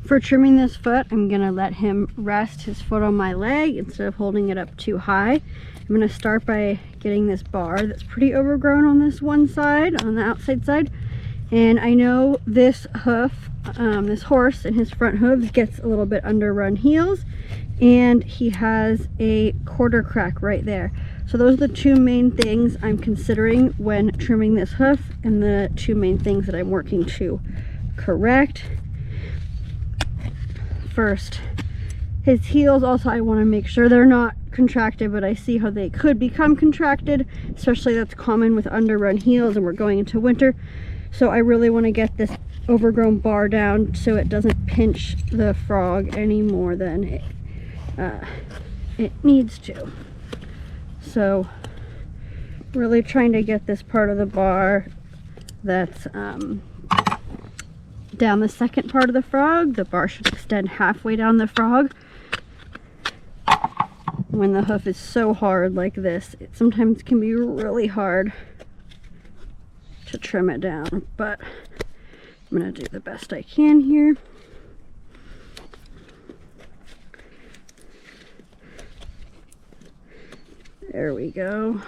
For trimming this foot, I'm gonna let him rest his foot on my leg instead of holding it up too high. I'm gonna start by getting this bar that's pretty overgrown on this one side, on the outside side. And I know this hoof, this horse and his front hooves gets a little bit underrun heels, and he has a quarter crack right there. So those are the two main things I'm considering when trimming this hoof, and the two main things that I'm working to correct. First, his heels also, I want to make sure they're not contracted, but I see how they could become contracted, especially that's common with underrun heels, and we're going into winter. So I really want to get this overgrown bar down so it doesn't pinch the frog any more than it needs to. So really trying to get this part of the bar that's down the second part of the frog. The bar should extend halfway down the frog. When the hoof is so hard like this, it sometimes can be really hard to trim it down, but I'm gonna do the best I can here. There we go.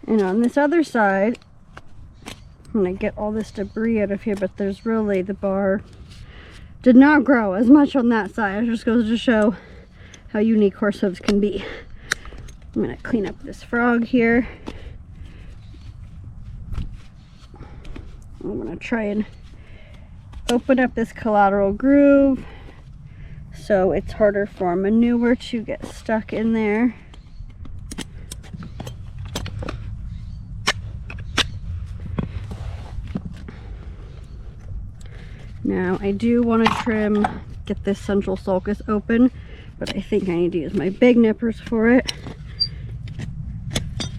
And on this other side, I'm gonna get all this debris out of here, but there's really, the bar did not grow as much on that side. It just goes to show how unique horse hooves can be. I'm gonna clean up this frog here. I'm gonna try and open up this collateral groove so it's harder for manure to get stuck in there. Now I do want to trim, get this central sulcus open, but I think I need to use my big nippers for it,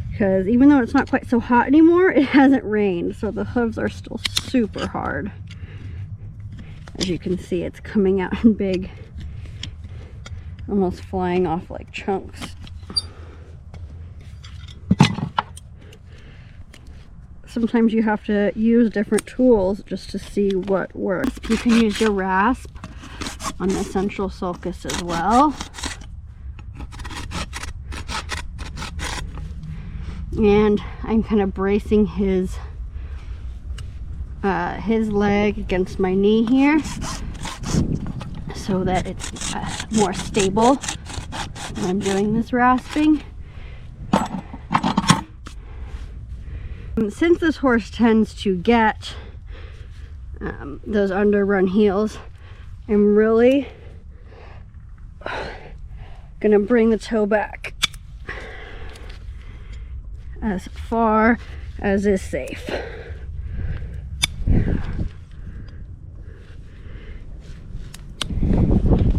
because even though it's not quite so hot anymore, it hasn't rained, so the hooves are still super hard. As you can see, it's coming out in big, almost flying off like chunks. Sometimes you have to use different tools just to see what works. You can use your rasp on the central sulcus as well. And I'm kind of bracing his leg against my knee here so that it's more stable when I'm doing this rasping. Since this horse tends to get those underrun heels, I'm really gonna bring the toe back as far as is safe.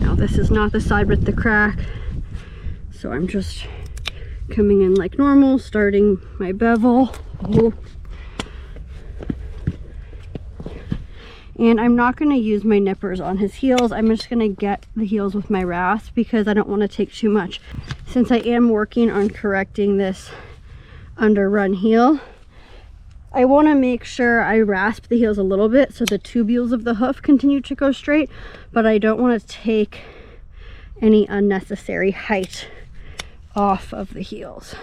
Now this is not the side with the crack, so I'm just coming in like normal, starting my bevel. And I'm not going to use my nippers on his heels. I'm just going to get the heels with my rasp because I don't want to take too much. Since I am working on correcting this underrun heel, I want to make sure I rasp the heels a little bit so the tubules of the hoof continue to go straight, but I don't want to take any unnecessary height off of the heels.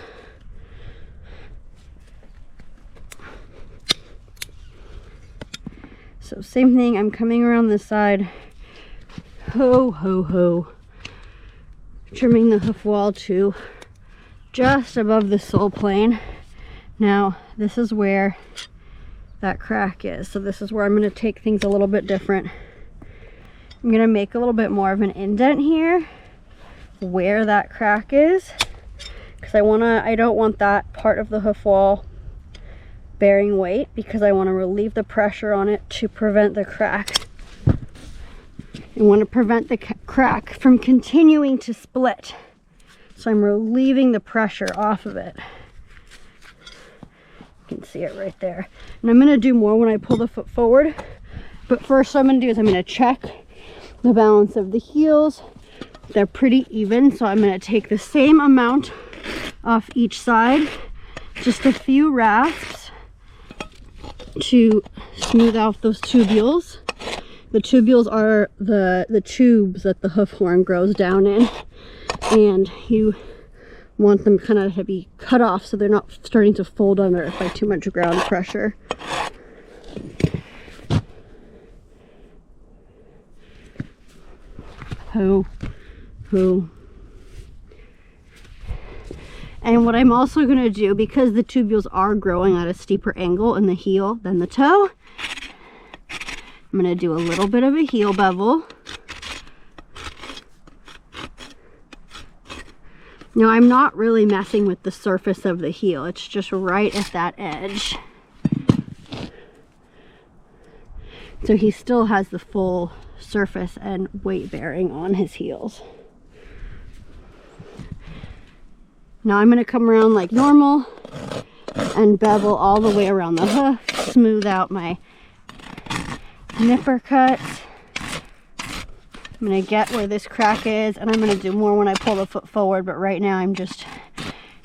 So same thing, I'm coming around this side, ho ho ho, trimming the hoof wall to just above the sole plane. Now this is where that crack is, so this is where I'm going to take things a little bit different. I'm going to make a little bit more of an indent here where that crack is, because I don't want that part of the hoof wall bearing weight, because I want to relieve the pressure on it to prevent the crack. I want to prevent the crack from continuing to split, so I'm relieving the pressure off of it. You can see it right there, and I'm going to do more when I pull the foot forward, but first what I'm going to do is I'm going to check the balance of the heels they're pretty even, so I'm going to take the same amount off each side, just a few rasps to smooth out those tubules. The tubules are the tubes that the hoof horn grows down in, and you want them kind of to be cut off so they're not starting to fold under by too much ground pressure. Ho, ho. And what I'm also going to do, because the tubules are growing at a steeper angle in the heel than the toe, I'm going to do a little bit of a heel bevel. Now I'm not really messing with the surface of the heel, it's just right at that edge. So he still has the full surface and weight bearing on his heels. Now I'm going to come around like normal and bevel all the way around the hoof, smooth out my nipper cuts. I'm going to get where this crack is, and I'm going to do more when I pull the foot forward, but right now I'm just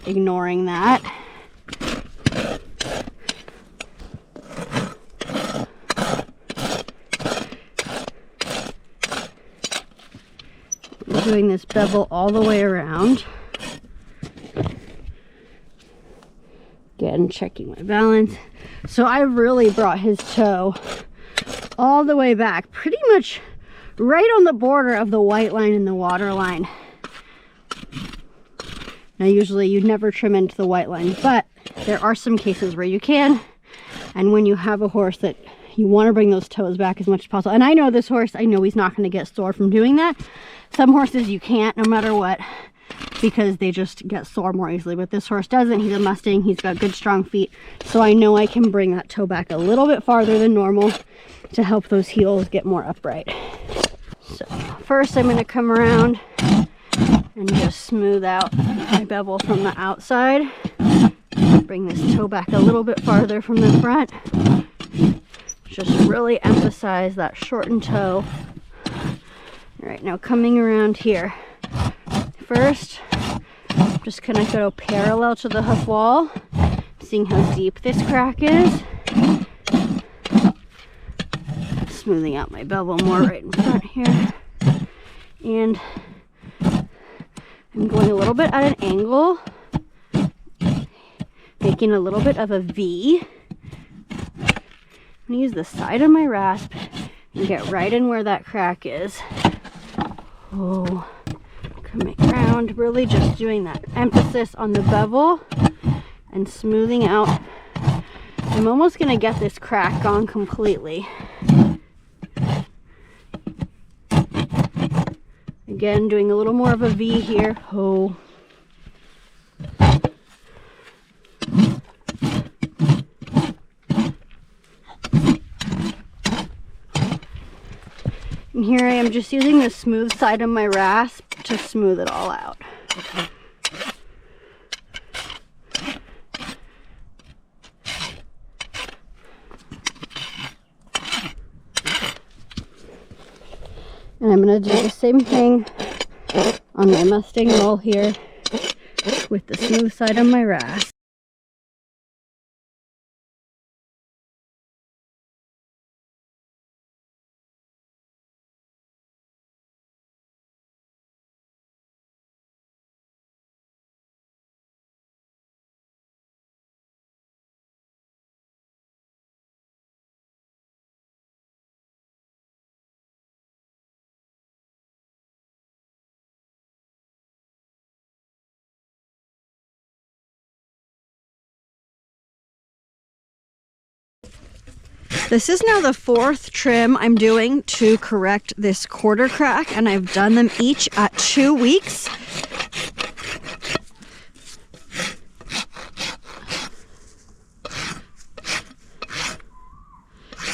ignoring that. I'm doing this bevel all the way around. Again, checking my balance. So I really brought his toe all the way back, pretty much right on the border of the white line and the water line. Now usually you'd never trim into the white line, but there are some cases where you can. And when you have a horse that you want to bring those toes back as much as possible. And I know this horse, I know he's not going to get sore from doing that. Some horses you can't, no matter what, because they just get sore more easily, but this horse doesn't. He's a Mustang, he's got good strong feet, so I know I can bring that toe back a little bit farther than normal to help those heels get more upright. So first I'm going to come around and just smooth out my bevel from the outside, bring this toe back a little bit farther from the front, just really emphasize that shortened toe. All right, now coming around here, first I'm just going to go parallel to the hoof wall, seeing how deep this crack is, smoothing out my bevel more right in front here, and I'm going a little bit at an angle, making a little bit of a V. I'm going to use the side of my rasp and get right in where that crack is. Oh, coming around, really just doing that emphasis on the bevel and smoothing out. I'm almost going to get this crack gone completely. Again, doing a little more of a V here. Oh. And here I am just using the smooth side of my rasp to smooth it all out. And I'm going to do the same thing on my Mustang roll here with the smooth side of my rasp. This is now the fourth trim I'm doing to correct this quarter crack, and I've done them each at 2 weeks.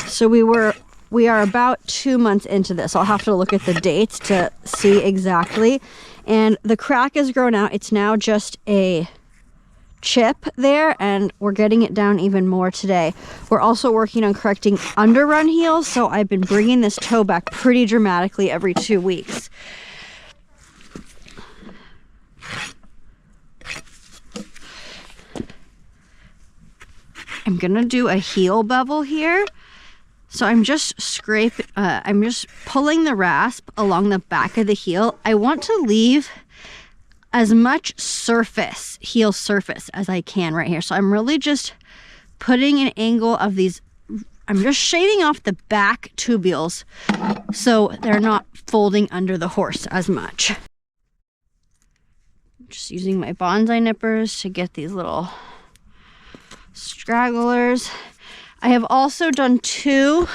So we are about 2 months into this. I'll have to look at the dates to see exactly. And the crack has grown out. It's now just a chip there, and we're getting it down even more today. We're also working on correcting underrun heels, so I've been bringing this toe back pretty dramatically every 2 weeks. I'm gonna do a heel bevel here. So I'm just I'm just pulling the rasp along the back of the heel. I want to leave as much surface, heel surface, as I can right here. So I'm really just putting an angle of these, I'm just shaving off the back tubules so they're not folding under the horse as much. Just using my bonsai nippers to get these little stragglers. I have also done 2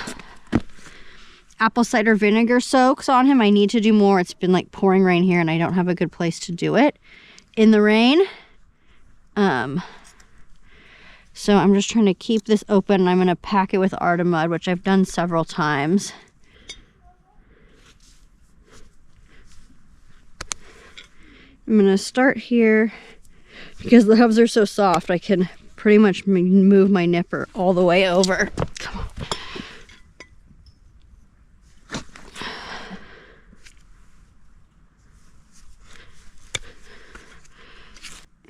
apple cider vinegar soaks on him. I need to do more. It's been like pouring rain here and I don't have a good place to do it in the rain. So I'm just trying to keep this open, and I'm going to pack it with Artemud, which I've done several times. I'm going to start here because the hooves are so soft. I can pretty much move my nipper all the way over. Come on.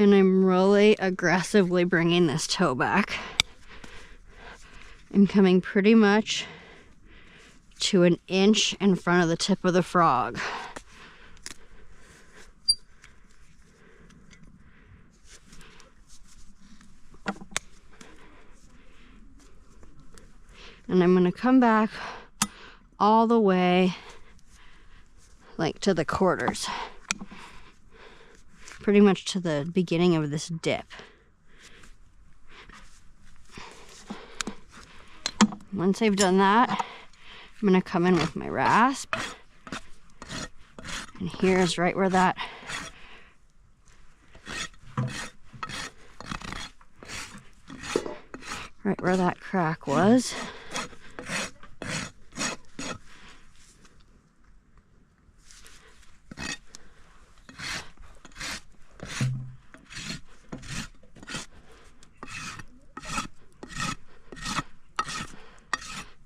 And I'm really aggressively bringing this toe back. I'm coming pretty much to 1 inch in front of the tip of the frog. And I'm gonna come back all the way like to the quarters. Pretty much to the beginning of this dip. Once I've done that, I'm gonna come in with my rasp. And here's right where that crack was.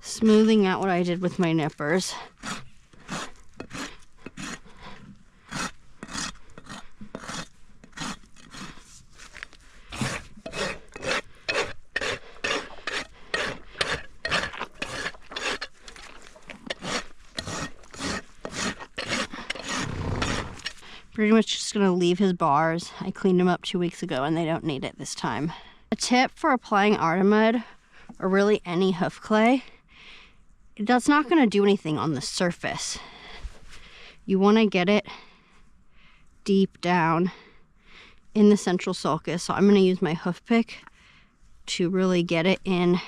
Smoothing out what I did with my nippers. Pretty much just gonna leave his bars. I cleaned them up 2 weeks ago and they don't need it this time. A tip for applying Artemud, or really any hoof clay, that's not going to do anything on the surface. You want to get it deep down in the central sulcus. So I'm going to use my hoof pick to really get it in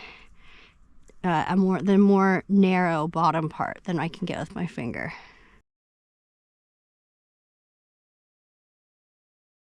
the more narrow bottom part than I can get with my finger.